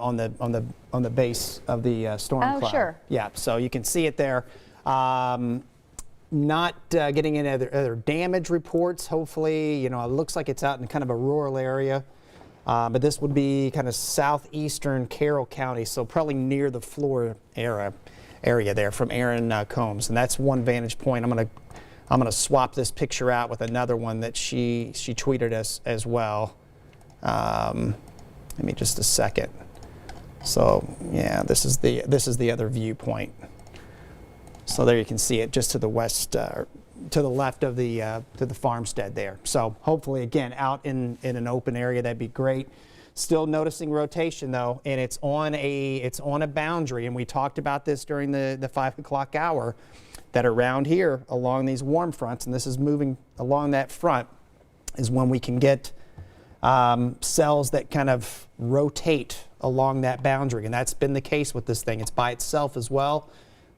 on the base of the storm cloud. Sure. Yeah, so you can see it there. Not getting any other damage reports. Hopefully, it looks like it's out in kind of a rural area. But this would be kind of southeastern Carroll County, so probably near the Florida area there from ARYN COOMES, and that's one vantage point. I'm gonna swap this picture out with another one that she tweeted us as well. Give me just a second. So yeah, this is the other viewpoint. So there you can see it just to the west, to the left of the farmstead there. So hopefully, again, out in an open area, that'd be great. Still noticing rotation though, and it's on a boundary, and we talked about this during the 5 o'clock hour, that around here along these warm fronts, and this is moving along that front, is when we can get cells that kind of rotate along that boundary, and that's been the case with this thing. It's by itself as well,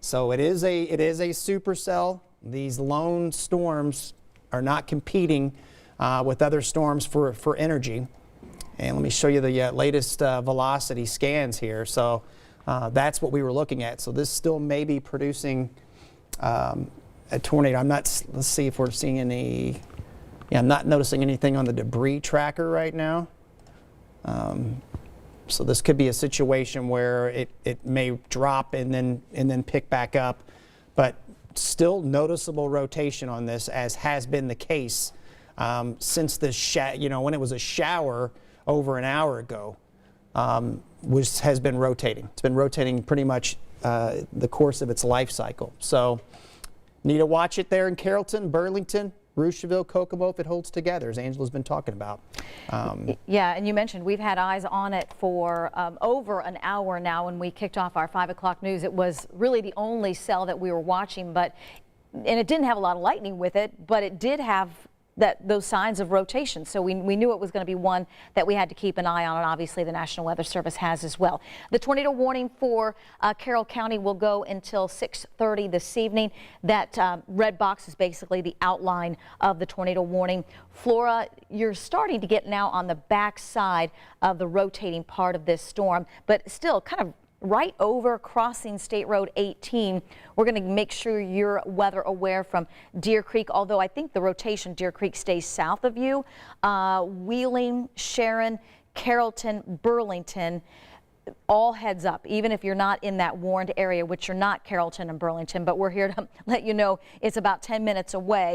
so it is a supercell. These lone storms are not competing with other storms for energy. And let me show you the latest velocity scans here. So that's what we were looking at. So this still may be producing a tornado. Let's see if we're seeing any. Yeah, I'm not noticing anything on the debris tracker right now. So this could be a situation where it may drop and then pick back up, but still noticeable rotation on this, as has been the case since this when it was a shower over an hour ago, has been rotating. It's been rotating pretty much the course of its life cycle. So need to watch it there in Carrollton, Burlington, Rocheville, Kokomo, if it holds together, as Angela's been talking about. Yeah, and you mentioned we've had eyes on it for over an hour now. When we kicked off our 5 o'clock news, it was really the only cell that we were watching, and it didn't have a lot of lightning with it, but it did have those signs of rotation. So we knew it was going to be one that we had to keep an eye on, and obviously the National Weather Service has as well. The tornado warning for Carroll County will go until 6:30 this evening. That red box is basically the outline of the tornado warning. Flora, you're starting to get now on the back side of the rotating part of this storm, but still kind of right over crossing State Road 18. We're going to make sure you're weather aware from Deer Creek, although I think the rotation, Deer Creek stays south of you. Wheeling, Sharon, Carrollton, Burlington, all heads up, even if you're not in that warned area, which you're not, Carrollton and Burlington, but we're here to let you know it's about 10 minutes away.